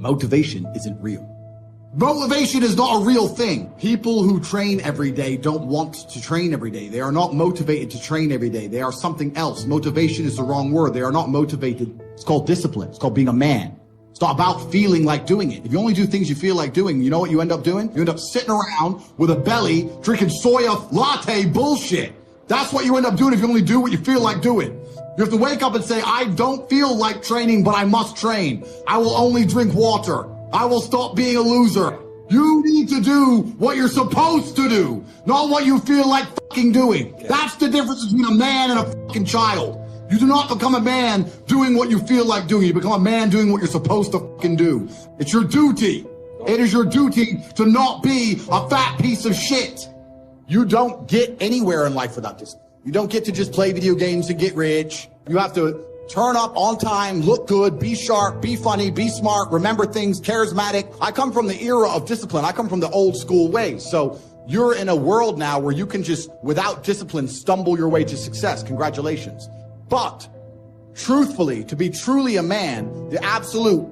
motivation isn't real. Motivation is not a real thing. People who train every day don't want to train every day. They are not motivated to train every day. They are something else. Motivation is the wrong word. They are not motivated. It's called discipline. It's called being a man. It's not about feeling like doing it. If you only do things you feel like doing, you know what you end up doing? You end up sitting around with a belly drinking soya latte bullshit. That's what you end up doing if you only do what you feel like doing. You have to wake up and say, I don't feel like training, but I must train. I will only drink water. I will stop being a loser. You need to do what you're supposed to do, not what you feel like fucking doing. That's the difference between a man and a fucking child. You do not become a man doing what you feel like doing. You become a man doing what you're supposed to fucking do. It's your duty. It is your duty to not be a fat piece of shit. You don't get anywhere in life without discipline. You don't get to just play video games and get rich. You have to turn up on time, look good, be sharp, be funny, be smart, remember things, charismatic. I come from the era of discipline. I come from the old school ways. So you're in a world now where you can just, without discipline, stumble your way to success. Congratulations. But truthfully, to be truly a man, the absolute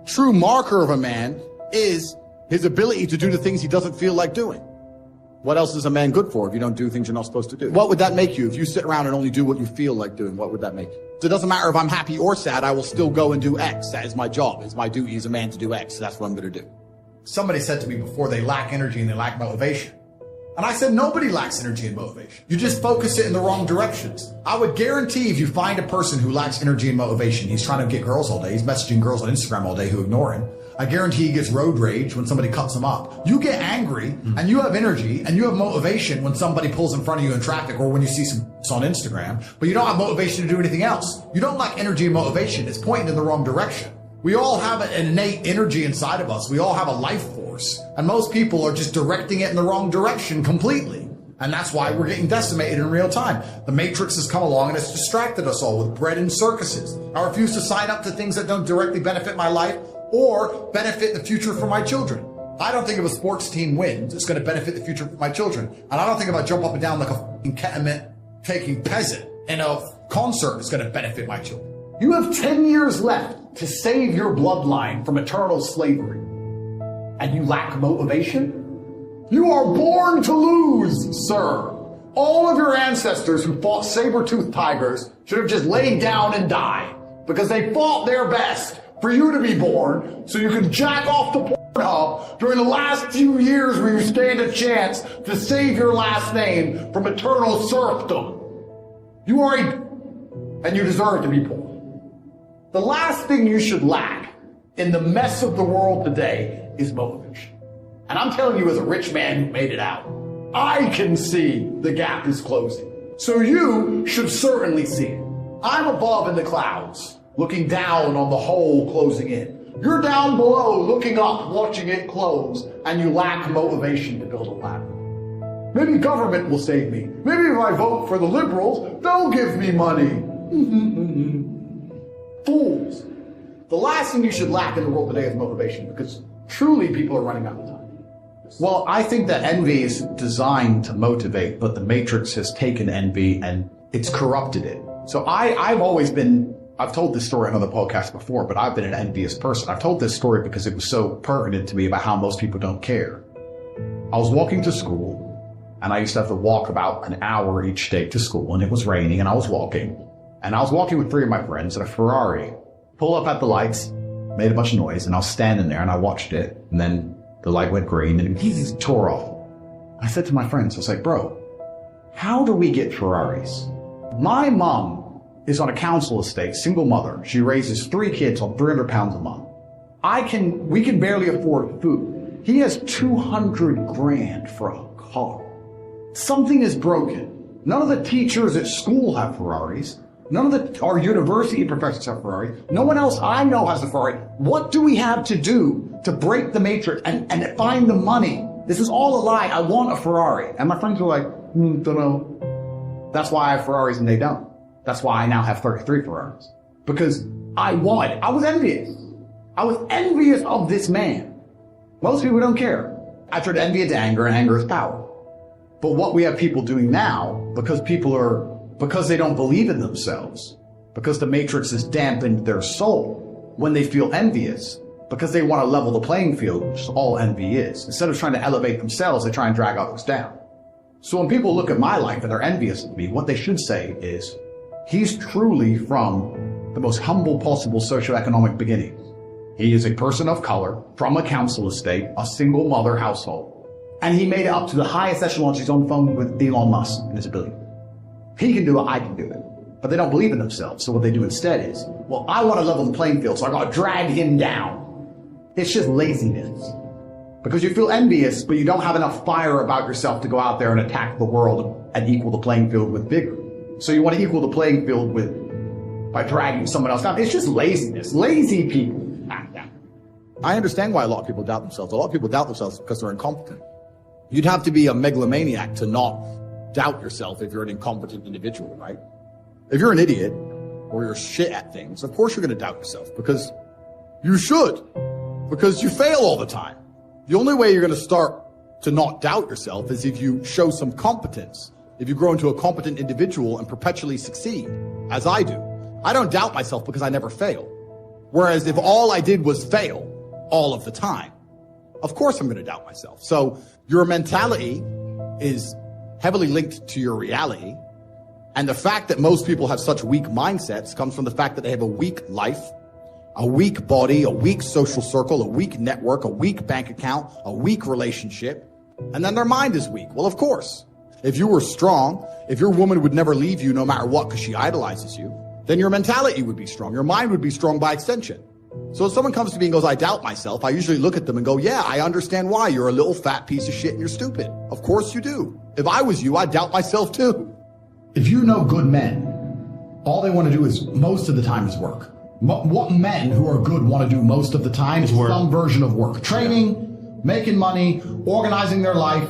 true marker of a man is his ability to do the things he doesn't feel like doing. What else is a man good for if you don't do things you're not supposed to do? What would that make you if you sit around and only do what you feel like doing? What would that make you? So it doesn't matter if I'm happy or sad, I will still go and do X. That is my job. It's my duty as a man to do X. So that's what I'm going to do. Somebody said to me before, they lack energy and they lack motivation. And I said, nobody lacks energy and motivation. You just focus it in the wrong directions. I would guarantee if you find a person who lacks energy and motivation, he's trying to get girls all day, he's messaging girls on Instagram all day who ignore him. I guarantee he gets road rage when somebody cuts him up. You get angry and you have energy and you have motivation when somebody pulls in front of you in traffic or when you see some on Instagram, but you don't have motivation to do anything else. You don't lack energy and motivation. It's pointing in the wrong direction. We all have an innate energy inside of us. We all have a life force. And most people are just directing it in the wrong direction completely. And that's why we're getting decimated in real time. The Matrix has come along and it's distracted us all with bread and circuses. I refuse to sign up to things that don't directly benefit my life or benefit the future for my children. I don't think if a sports team wins, it's going to benefit the future for my children. And I don't think if I jump up and down like a fucking ketamine-taking peasant in a concert, it's going to benefit my children. You have 10 years left to save your bloodline from eternal slavery. And you lack motivation? You are born to lose, sir. All of your ancestors who fought saber-toothed tigers should have just laid down and died because they fought their best for you to be born so you can jack off the Pornhub during the last few years where you stand a chance to save your last name from eternal serfdom. You are and you deserve to be poor. The last thing you should lack in the mess of the world today is motivation. And I'm telling you as a rich man who made it out, I can see the gap is closing. So you should certainly see it. I'm above in the clouds, looking down on the hole closing in. You're down below, looking up, watching it close, and you lack motivation to build a ladder. Maybe government will save me. Maybe if I vote for the liberals, they'll give me money. Fools. The last thing you should lack in the world today is motivation, because truly people are running out of time. Well, I think that envy is designed to motivate, but the Matrix has taken envy and it's corrupted it. So I've told this story on other podcasts before, but I've been an envious person. I've told this story because it was so pertinent to me about how most people don't care. I was walking to school, and I used to have to walk about an hour each day to school, and it was raining, and I was walking. And I was walking with 3 of my friends in a Ferrari. Pull up at the lights, made a bunch of noise, and I was standing there, and I watched it, and then the light went green, and it tore off. I said to my friends, I was like, bro, how do we get Ferraris? My mom is on a council estate, single mother. She raises 3 kids on 300 pounds a month. We can barely afford food. He has 200 grand for a car. Something is broken. None of the teachers at school have Ferraris. None of our university professors have Ferrari. No one else I know has a Ferrari. What do we have to do to break the Matrix and find the money? This is all a lie. I want a Ferrari. And my friends were like, don't know. That's why I have Ferraris and they don't. That's why I now have 33 Ferraris. Because I was envious. I was envious of this man. Most people don't care. I turned envy into anger, and anger is power. But what we have people doing now, because they don't believe in themselves, because the Matrix has dampened their soul, when they feel envious, because they want to level the playing field, which is all envy is. Instead of trying to elevate themselves, they try and drag others down. So when people look at my life and they're envious of me, what they should say is, he's truly from the most humble possible socioeconomic beginning. He is a person of color, from a council estate, a single mother household. And he made it up to the highest echelons. He's on the phone with Elon Musk and his ability. He can do it, I can do it. But they don't believe in themselves. So what they do instead is, well, I want to level the playing field, so I got to drag him down. It's just laziness. Because you feel envious, but you don't have enough fire about yourself to go out there and attack the world and equal the playing field with vigor. So you want to equal the playing field by dragging someone else down. It's just laziness. Lazy people. I understand why a lot of people doubt themselves. A lot of people doubt themselves because they're incompetent. You'd have to be a megalomaniac to not doubt yourself if you're an incompetent individual, right? If you're an idiot or you're shit at things, of course you're going to doubt yourself because you should, because you fail all the time. The only way you're going to start to not doubt yourself is if you show some competence, if you grow into a competent individual and perpetually succeed, as I do. I don't doubt myself because I never fail. Whereas if all I did was fail all of the time, of course I'm going to doubt myself. So your mentality is heavily linked to your reality. And the fact that most people have such weak mindsets comes from the fact that they have a weak life, a weak body, a weak social circle, a weak network, a weak bank account, a weak relationship, and then their mind is weak. Well, of course, if you were strong, if your woman would never leave you no matter what because she idolizes you, then your mentality would be strong. Your mind would be strong by extension. So if someone comes to me and goes, I doubt myself, I usually look at them and go, yeah, I understand why. You're a little fat piece of shit and you're stupid. Of course you do. If I was you, I'd doubt myself too. If you know good men, all they want to do is, most of the time, is work. What men who are good want to do most of the time is some version of work. Training, making money, organizing their life,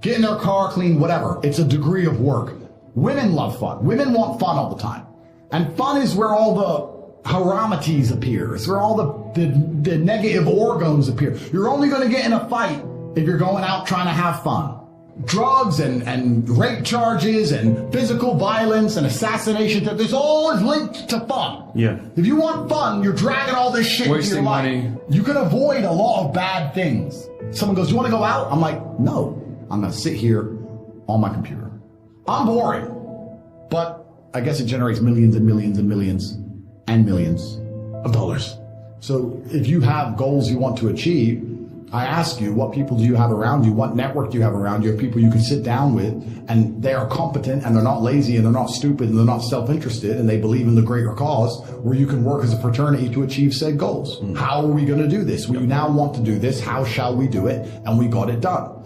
getting their car clean, whatever. It's a degree of work. Women love fun. Women want fun all the time. And fun is where all the haramities appear. It's where all the negative organs appear. You're only going to get in a fight if you're going out trying to have fun. Drugs and rape charges and physical violence and assassination, there's always linked to fun. Yeah. If you want fun, you're dragging all this shit into your life. Wasting money. You can avoid a lot of bad things. Someone goes, you want to go out? I'm like, no. I'm going to sit here on my computer. I'm boring. But I guess it generates millions and millions and millions and millions of dollars. So if you have goals you want to achieve, I ask you, what people do you have around you? What network do you have around you of people you can sit down with and they are competent and they're not lazy and they're not stupid and they're not self-interested and they believe in the greater cause where you can work as a fraternity to achieve said goals? How are we going to do this? We now want to do this. How shall we do it? And we got it done.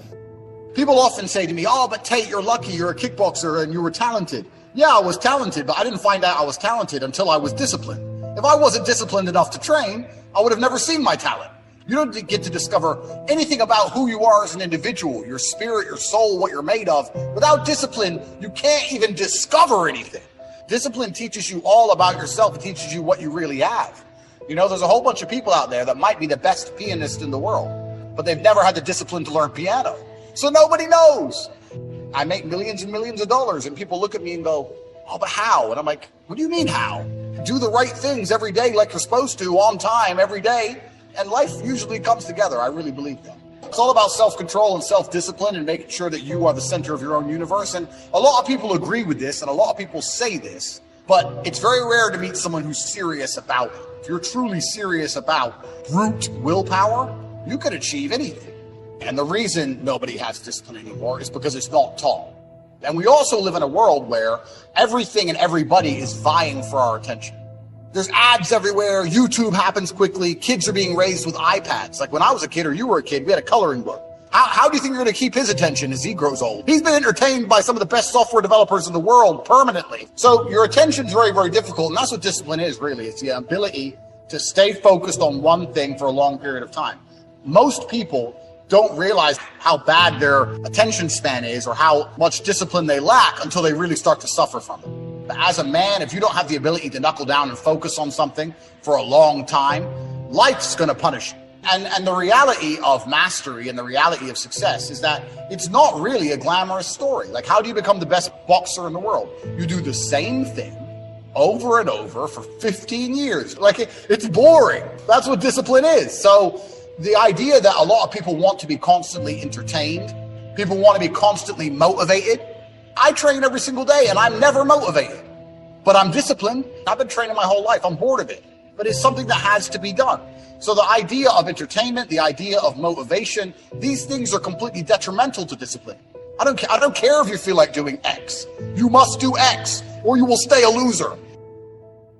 People often say to me, oh, but Tate, you're lucky. You're a kickboxer and you were talented. Yeah, I was talented, but I didn't find out I was talented until I was disciplined. If I wasn't disciplined enough to train, I would have never seen my talent. You don't get to discover anything about who you are as an individual, your spirit, your soul, what you're made of. Without discipline, you can't even discover anything. Discipline teaches you all about yourself. It teaches you what you really have. You know, there's a whole bunch of people out there that might be the best pianist in the world, but they've never had the discipline to learn piano. So nobody knows. I make millions and millions of dollars, and people look at me and go, oh, but how? And I'm like, what do you mean how? Do the right things every day like you're supposed to, on time, every day, and life usually comes together. I really believe that. It's all about self-control and self-discipline and making sure that you are the center of your own universe. And a lot of people agree with this, and a lot of people say this, but it's very rare to meet someone who's serious about it. If you're truly serious about brute willpower, you could achieve anything. And the reason nobody has discipline anymore is because it's not taught. And we also live in a world where everything and everybody is vying for our attention. There's ads everywhere. YouTube happens quickly. Kids are being raised with iPads. Like when I was a kid or you were a kid, we had a coloring book. How do you think you're going to keep his attention as he grows old? He's been entertained by some of the best software developers in the world permanently. So your attention's very, very difficult. And that's what discipline is, really. It's the ability to stay focused on one thing for a long period of time. Most people don't realize how bad their attention span is or how much discipline they lack until they really start to suffer from it. But as a man, if you don't have the ability to knuckle down and focus on something for a long time, life's going to punish you. And the reality of mastery and the reality of success is that it's not really a glamorous story. Like, how do you become the best boxer in the world? You do the same thing over and over for 15 years. Like, it's boring. That's what discipline is. So the idea that a lot of people want to be constantly entertained, people want to be constantly motivated. I train every single day and I'm never motivated, but I'm disciplined. I've been training my whole life. I'm bored of it, but it's something that has to be done. So the idea of entertainment, the idea of motivation, these things are completely detrimental to discipline. I don't care if you feel like doing X. You must do X or you will stay a loser.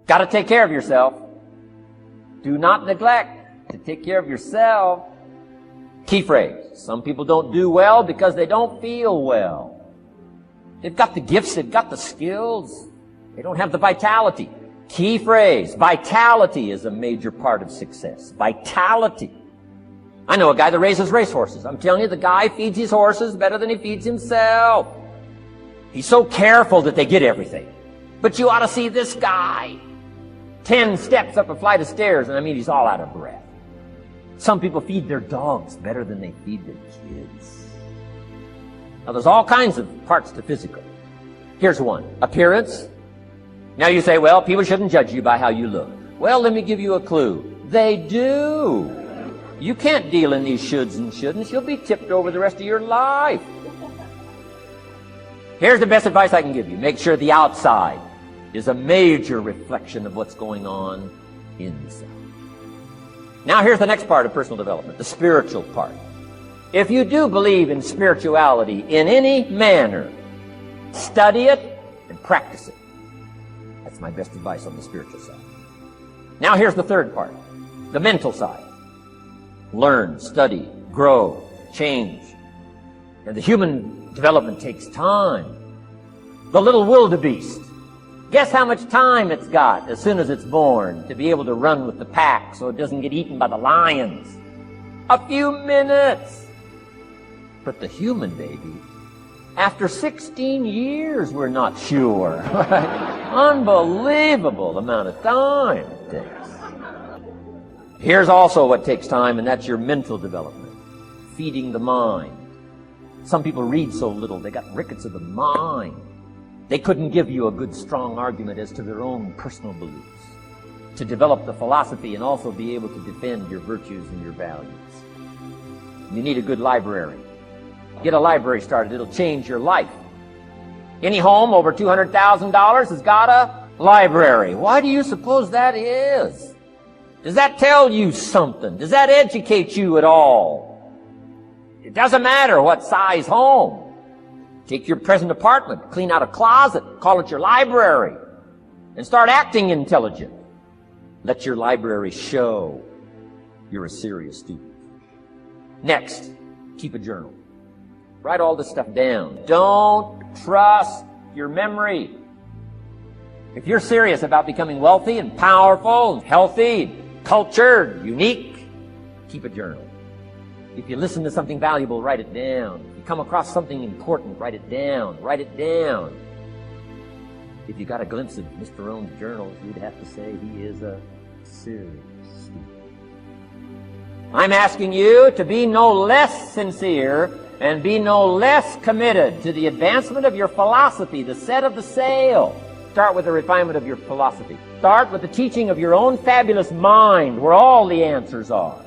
Got to take care of yourself. Do not neglect to take care of yourself. Key phrase. Some people don't do well because they don't feel well. They've got the gifts, they've got the skills. They don't have the vitality. Key phrase. Vitality is a major part of success. Vitality. I know a guy that raises racehorses. I'm telling you, the guy feeds his horses better than he feeds himself. He's so careful that they get everything. But you ought to see this guy. 10 steps up a flight of stairs, and I mean, he's all out of breath. Some people feed their dogs better than they feed their kids. Now, there's all kinds of parts to physical. Here's one. Appearance. Now you say, well, people shouldn't judge you by how you look. Well, let me give you a clue. They do. You can't deal in these shoulds and shouldn'ts. You'll be tipped over the rest of your life. Here's the best advice I can give you. Make sure the outside is a major reflection of what's going on inside. Now here's the next part of personal development, the spiritual part. If you do believe in spirituality in any manner, study it and practice it. That's my best advice on the spiritual side. Now here's the third part, the mental side. Learn, study, grow, change. And the human development takes time. The little wildebeest. Guess how much time it's got as soon as it's born to be able to run with the pack so it doesn't get eaten by the lions? A few minutes. But the human baby, after 16 years, we're not sure. Unbelievable amount of time it takes. Here's also what takes time, and that's your mental development. Feeding the mind. Some people read so little, they got rickets of the mind. They couldn't give you a good, strong argument as to their own personal beliefs. To develop the philosophy and also be able to defend your virtues and your values. You need a good library. Get a library started. It'll change your life. Any home over $200,000 has got a library. Why do you suppose that is? Does that tell you something? Does that educate you at all? It doesn't matter what size home. Take your present apartment, clean out a closet, call it your library, and start acting intelligent. Let your library show you're a serious student. Next, keep a journal. Write all this stuff down. Don't trust your memory. If you're serious about becoming wealthy and powerful and healthy, cultured, unique, keep a journal. If you listen to something valuable, write it down. If you come across something important, write it down. Write it down. If you got a glimpse of Mr. Rohn's journals, you'd have to say he is a serious student. I'm asking you to be no less sincere and be no less committed to the advancement of your philosophy, the set of the sail. Start with the refinement of your philosophy. Start with the teaching of your own fabulous mind, where all the answers are.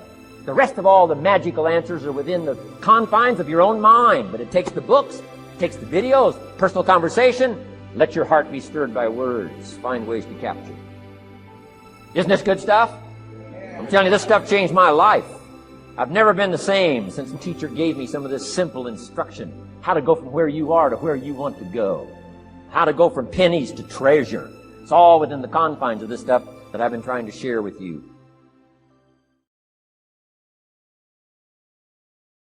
The rest of all the magical answers are within the confines of your own mind. But it takes the books, it takes the videos, personal conversation. Let your heart be stirred by words. Find ways to capture. Isn't this good stuff? I'm telling you, this stuff changed my life. I've never been the same since the teacher gave me some of this simple instruction. How to go from where you are to where you want to go. How to go from pennies to treasure. It's all within the confines of this stuff that I've been trying to share with you